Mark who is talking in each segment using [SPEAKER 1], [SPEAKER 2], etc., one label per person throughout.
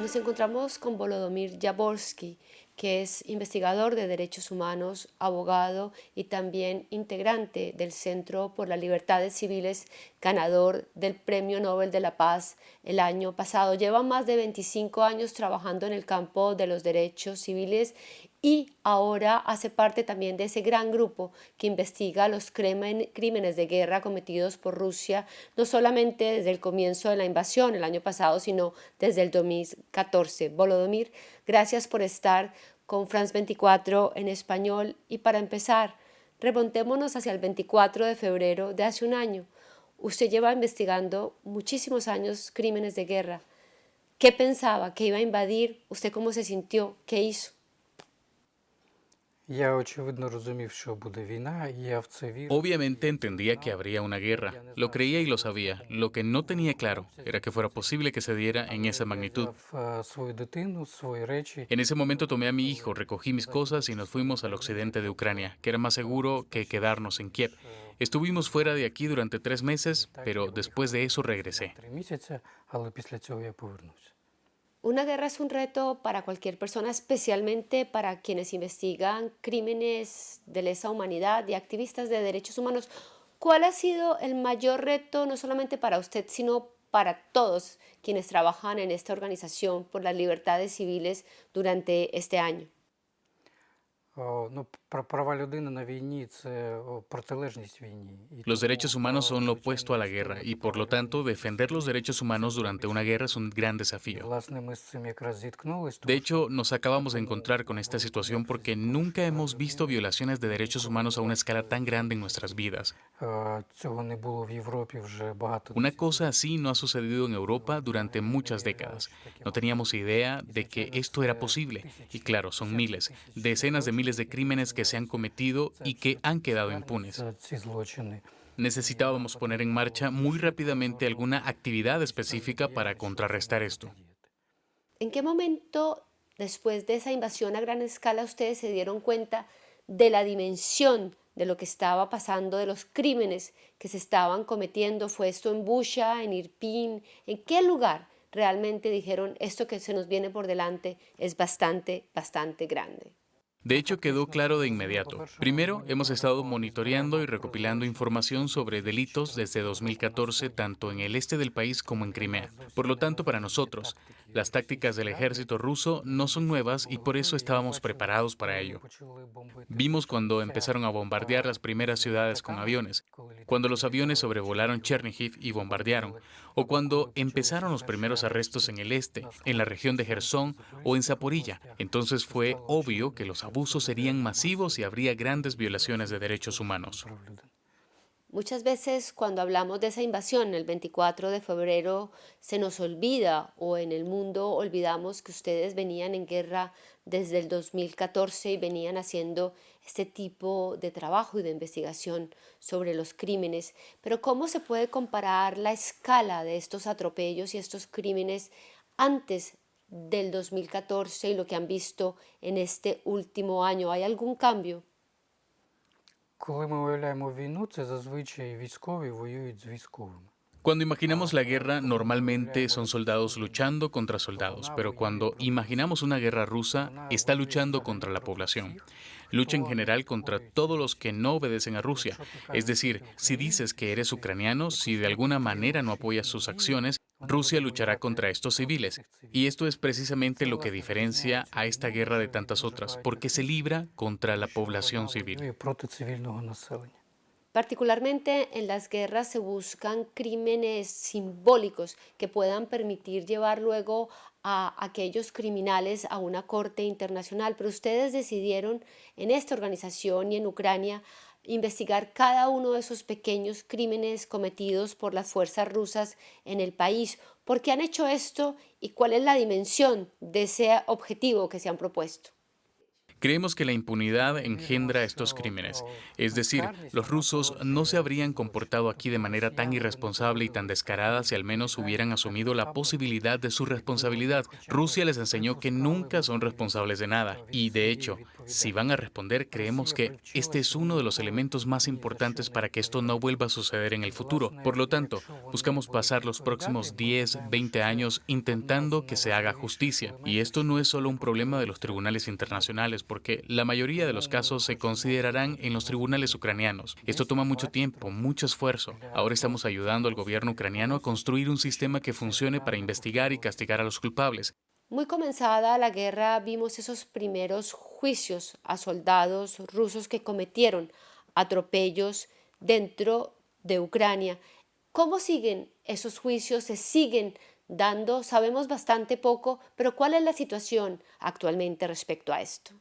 [SPEAKER 1] Nos encontramos con Volodymyr Jaborsky, que es investigador de derechos humanos, abogado y también integrante del Centro por las Libertades Civiles, ganador del Premio Nobel de la Paz el año pasado. Lleva más de 25 años trabajando en el campo de los derechos civiles y ahora hace parte también de ese gran grupo que investiga los crímenes de guerra cometidos por Rusia, no solamente desde el comienzo de la invasión el año pasado, sino desde el 2014. Volodymyr, gracias por estar con France 24 en español. Y para empezar, remontémonos hacia el 24 de febrero de hace un año. Usted lleva investigando muchísimos años crímenes de guerra. ¿Qué pensaba? ¿Qué iba a invadir? ¿Usted cómo se sintió? ¿Qué hizo?
[SPEAKER 2] Obviamente entendía que habría una guerra, lo creía y lo sabía. Lo que no tenía claro era que fuera posible que se diera en esa magnitud. En ese momento tomé a mi hijo, recogí mis cosas y nos fuimos al occidente de Ucrania, que era más seguro que quedarnos en Kiev. Estuvimos fuera de aquí durante 3 meses, pero después de eso regresé.
[SPEAKER 1] Una guerra es un reto para cualquier persona, especialmente para quienes investigan crímenes de lesa humanidad y activistas de derechos humanos. ¿Cuál ha sido el mayor reto, no solamente para usted, sino para todos quienes trabajan en esta organización por las libertades civiles durante este año?
[SPEAKER 2] Los derechos humanos son lo opuesto a la guerra y por lo tanto defender los derechos humanos durante una guerra es un gran desafío. De hecho, nos acabamos de encontrar con esta situación porque nunca hemos visto violaciones de derechos humanos a una escala tan grande en nuestras vidas. Una cosa así no ha sucedido en Europa durante muchas décadas. No teníamos idea de que esto era posible. Y claro, son miles, decenas de miles de crímenes que se han cometido y que han quedado impunes. Necesitábamos poner en marcha muy rápidamente alguna actividad específica para contrarrestar esto.
[SPEAKER 1] ¿En qué momento, después de esa invasión a gran escala, ustedes se dieron cuenta de la dimensión de lo que estaba pasando, de los crímenes que se estaban cometiendo? ¿Fue esto en Busha, en Irpin? ¿En qué lugar realmente dijeron esto que se nos viene por delante es bastante, bastante grande?
[SPEAKER 2] De hecho, quedó claro de inmediato. Primero, hemos estado monitoreando y recopilando información sobre delitos desde 2014, tanto en el este del país como en Crimea. Por lo tanto, para nosotros, las tácticas del ejército ruso no son nuevas y por eso estábamos preparados para ello. Vimos cuando empezaron a bombardear las primeras ciudades con aviones, cuando los aviones sobrevolaron Chernihiv y bombardearon, o cuando empezaron los primeros arrestos en el este, en la región de Gerson o en Zaporilla. Entonces fue obvio que los abusos serían masivos y habría grandes violaciones de derechos humanos.
[SPEAKER 1] Muchas veces cuando hablamos de esa invasión el 24 de febrero se nos olvida o en el mundo olvidamos que ustedes venían en guerra desde el 2014 y venían haciendo este tipo de trabajo y de investigación sobre los crímenes. Pero ¿cómo se puede comparar la escala de estos atropellos y estos crímenes antes del 2014 y lo que han visto en este último año? ¿Hay algún cambio?
[SPEAKER 2] Cuando imaginamos la guerra, normalmente son soldados luchando contra soldados, pero cuando imaginamos una guerra rusa, está luchando contra la población. Lucha en general contra todos los que no obedecen a Rusia. Es decir, si dices que eres ucraniano, si de alguna manera no apoyas sus acciones, Rusia luchará contra estos civiles. Y esto es precisamente lo que diferencia a esta guerra de tantas otras, porque se libra contra la población civil.
[SPEAKER 1] Particularmente en las guerras se buscan crímenes simbólicos que puedan permitir llevar luego a aquellos criminales a una corte internacional, pero ustedes decidieron en esta organización y en Ucrania investigar cada uno de esos pequeños crímenes cometidos por las fuerzas rusas en el país. ¿Por qué han hecho esto y cuál es la dimensión de ese objetivo que se han propuesto?
[SPEAKER 2] Creemos que la impunidad engendra estos crímenes. Es decir, los rusos no se habrían comportado aquí de manera tan irresponsable y tan descarada si al menos hubieran asumido la posibilidad de su responsabilidad. Rusia les enseñó que nunca son responsables de nada y, de hecho, Si van a responder, creemos que este es uno de los elementos más importantes para que esto no vuelva a suceder en el futuro. Por lo tanto, buscamos pasar los próximos 10, 20 años intentando que se haga justicia. Y esto no es solo un problema de los tribunales internacionales, porque la mayoría de los casos se considerarán en los tribunales ucranianos. Esto toma mucho tiempo, mucho esfuerzo. Ahora estamos ayudando al gobierno ucraniano a construir un sistema que funcione para investigar y castigar a los culpables.
[SPEAKER 1] Muy comenzada la guerra vimos esos primeros juicios a soldados rusos que cometieron atropellos dentro de Ucrania. ¿Cómo siguen esos juicios? ¿Se siguen dando? Sabemos bastante poco, pero ¿cuál es la situación actualmente respecto a esto?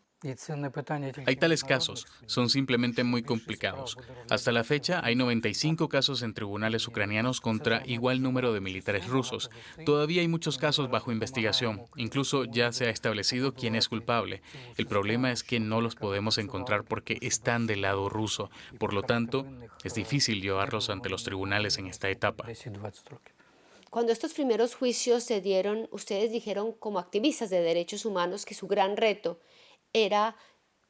[SPEAKER 2] Hay tales casos, son simplemente muy complicados. Hasta la fecha hay 95 casos en tribunales ucranianos contra igual número de militares rusos. Todavía hay muchos casos bajo investigación, incluso ya se ha establecido quién es culpable. El problema es que no los podemos encontrar porque están del lado ruso. Por lo tanto, es difícil llevarlos ante los tribunales en esta etapa.
[SPEAKER 1] Cuando estos primeros juicios se dieron, ustedes dijeron como activistas de derechos humanos que su gran reto era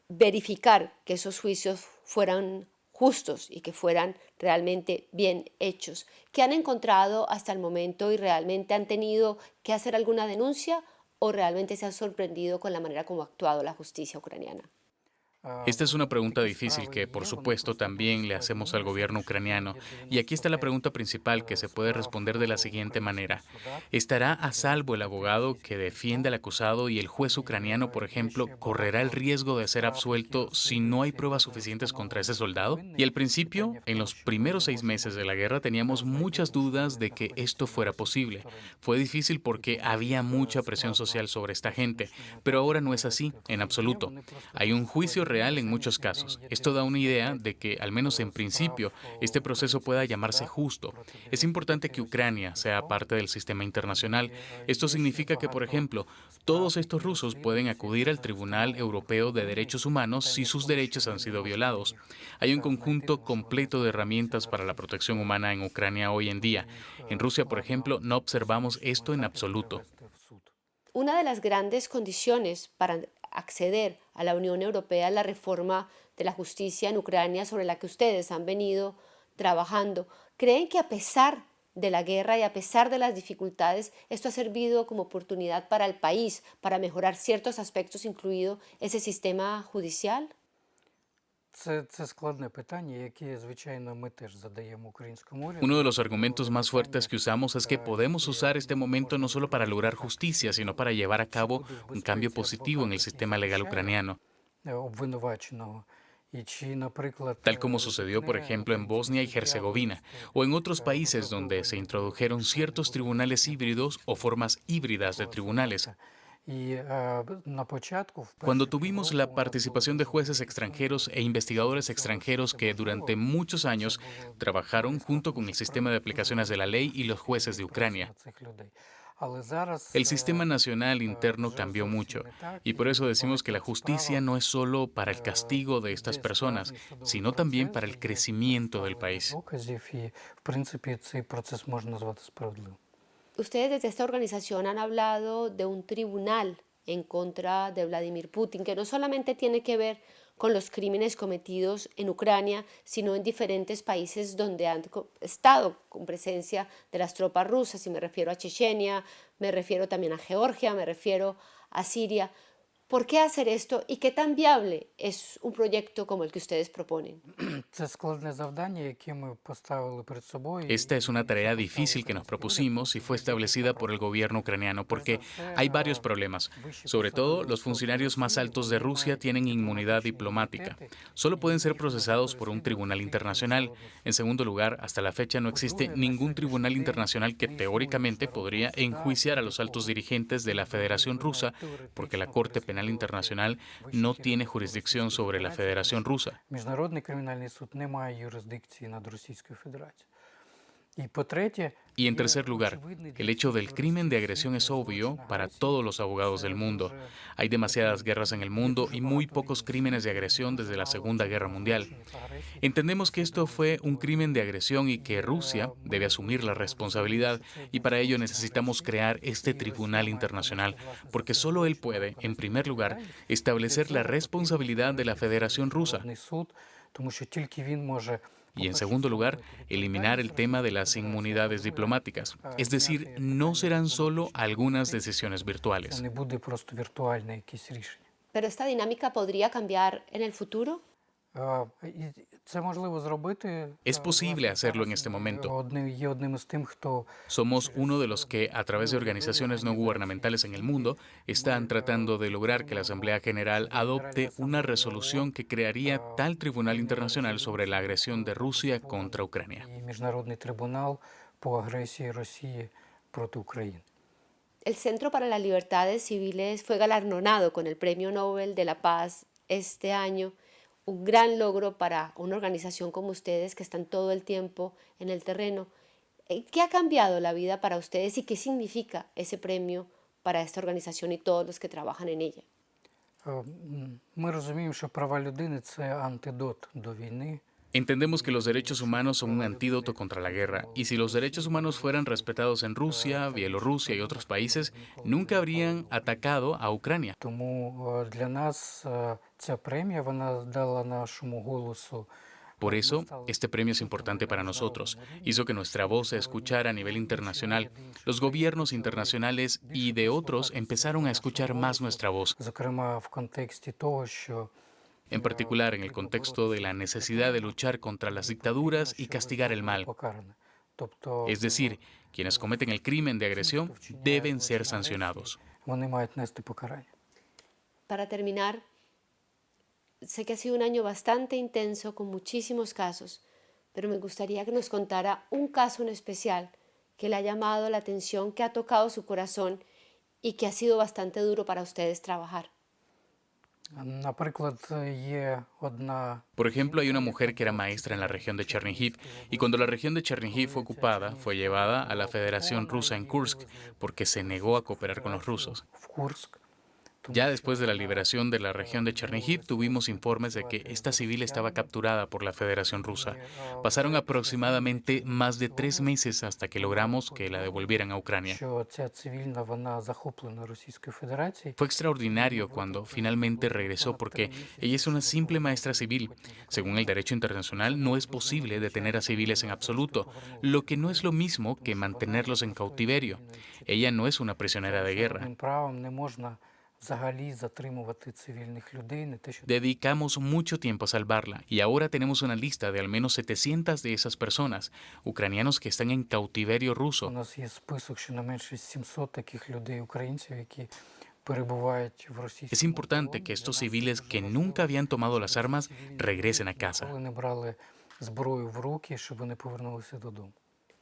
[SPEAKER 1] verificar que esos juicios fueran justos y que fueran realmente bien hechos. ¿Qué han encontrado hasta el momento y realmente han tenido que hacer alguna denuncia o realmente se han sorprendido con la manera como ha actuado la justicia ucraniana?
[SPEAKER 2] Esta es una pregunta difícil que, por supuesto, también le hacemos al gobierno ucraniano. Y aquí está la pregunta principal que se puede responder de la siguiente manera. ¿Estará a salvo el abogado que defiende al acusado y el juez ucraniano, por ejemplo, correrá el riesgo de ser absuelto si no hay pruebas suficientes contra ese soldado? Y al principio, en los primeros 6 meses de la guerra, teníamos muchas dudas de que esto fuera posible. Fue difícil porque había mucha presión social sobre esta gente, pero ahora no es así, en absoluto. Hay un juicio real en muchos casos. Esto da una idea de que, al menos en principio, este proceso pueda llamarse justo. Es importante que Ucrania sea parte del sistema internacional. Esto significa que, por ejemplo, todos estos rusos pueden acudir al Tribunal Europeo de Derechos Humanos si sus derechos han sido violados. Hay un conjunto completo de herramientas para la protección humana en Ucrania hoy en día. En Rusia, por ejemplo, no observamos esto en absoluto.
[SPEAKER 1] Una de las grandes condiciones para acceder a la Unión Europea es la reforma de la justicia en Ucrania sobre la que ustedes han venido trabajando. ¿Creen que a pesar de la guerra y a pesar de las dificultades, esto ha servido como oportunidad para el país, para mejorar ciertos aspectos, incluido ese sistema judicial?
[SPEAKER 2] Uno de los argumentos más fuertes que usamos es que podemos usar este momento no solo para lograr justicia, sino para llevar a cabo un cambio positivo en el sistema legal ucraniano, tal como sucedió, por ejemplo, en Bosnia y Herzegovina, o en otros países donde se introdujeron ciertos tribunales híbridos o formas híbridas de tribunales. Cuando tuvimos la participación de jueces extranjeros e investigadores extranjeros que durante muchos años trabajaron junto con el sistema de aplicaciones de la ley y los jueces de Ucrania. El sistema nacional interno cambió mucho y por eso decimos que la justicia no es solo para el castigo de estas personas, sino también para el crecimiento del país.
[SPEAKER 1] Ustedes desde esta organización han hablado de un tribunal en contra de Vladimir Putin, que no solamente tiene que ver con los crímenes cometidos en Ucrania, sino en diferentes países donde han estado con presencia de las tropas rusas, y me refiero a Chechenia, me refiero también a Georgia, me refiero a Siria. ¿Por qué hacer esto y qué tan viable es un proyecto como el que ustedes proponen?
[SPEAKER 2] Esta es una tarea difícil que nos propusimos y fue establecida por el gobierno ucraniano porque hay varios problemas. Sobre todo, los funcionarios más altos de Rusia tienen inmunidad diplomática. Solo pueden ser procesados por un tribunal internacional. En segundo lugar, hasta la fecha no existe ningún tribunal internacional que teóricamente podría enjuiciar a los altos dirigentes de la Federación Rusa porque la Corte Penal Internacional no tiene jurisdicción sobre la Federación Rusa. Y en tercer lugar, el hecho del crimen de agresión es obvio para todos los abogados del mundo. Hay demasiadas guerras en el mundo y muy pocos crímenes de agresión desde la Segunda Guerra Mundial. Entendemos que esto fue un crimen de agresión y que Rusia debe asumir la responsabilidad, y para ello necesitamos crear este tribunal internacional, porque solo él puede, en primer lugar, establecer la responsabilidad de la Federación Rusa y, en segundo lugar, eliminar el tema de las inmunidades diplomáticas. Es decir, no serán solo algunas decisiones virtuales.
[SPEAKER 1] Pero esta dinámica podría cambiar en el futuro.
[SPEAKER 2] Es posible hacerlo en este momento. Somos uno de los que, a través de organizaciones no gubernamentales en el mundo, están tratando de lograr que la Asamblea General adopte una resolución que crearía tal tribunal internacional sobre la agresión de Rusia contra Ucrania.
[SPEAKER 1] El Centro para las Libertades Civiles fue galardonado con el Premio Nobel de la Paz este año, un gran logro para una organización como ustedes que están todo el tiempo en el terreno. ¿Qué ha cambiado la vida para ustedes y qué significa ese premio para esta organización y todos los que trabajan en ella?
[SPEAKER 2] Entendemos que los derechos humanos son un antídoto contra la guerra, y si los derechos humanos fueran respetados en Rusia, Bielorrusia y otros países, nunca habrían atacado a Ucrania. Por eso, este premio es importante para nosotros. Hizo que nuestra voz se escuchara a nivel internacional. Los gobiernos internacionales y de otros empezaron a escuchar más nuestra voz, en particular en el contexto de la necesidad de luchar contra las dictaduras y castigar el mal. Es decir, quienes cometen el crimen de agresión deben ser sancionados.
[SPEAKER 1] Para terminar, sé que ha sido un año bastante intenso con muchísimos casos, pero me gustaría que nos contara un caso en especial que le ha llamado la atención, que ha tocado su corazón y que ha sido bastante duro para ustedes trabajar.
[SPEAKER 2] Por ejemplo, hay una mujer que era maestra en la región de Chernihiv, y cuando la región de Chernihiv fue ocupada, fue llevada a la Federación Rusa en Kursk porque se negó a cooperar con los rusos. Ya después de la liberación de la región de Chernihiv, tuvimos informes de que esta civil estaba capturada por la Federación Rusa. Pasaron aproximadamente más de 3 meses hasta que logramos que la devolvieran a Ucrania. Fue extraordinario cuando finalmente regresó porque ella es una simple maestra civil. Según el derecho internacional, no es posible detener a civiles en absoluto, lo que no es lo mismo que mantenerlos en cautiverio. Ella no es una prisionera de guerra. Dedicamos mucho tiempo a salvarla y ahora tenemos una lista de al menos 700 de esas personas, ucranianos que están en cautiverio ruso. Es importante que estos civiles que nunca habían tomado las armas regresen a casa.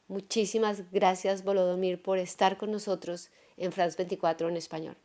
[SPEAKER 1] Muchísimas gracias, Volodymyr, por estar con nosotros en France 24 en español.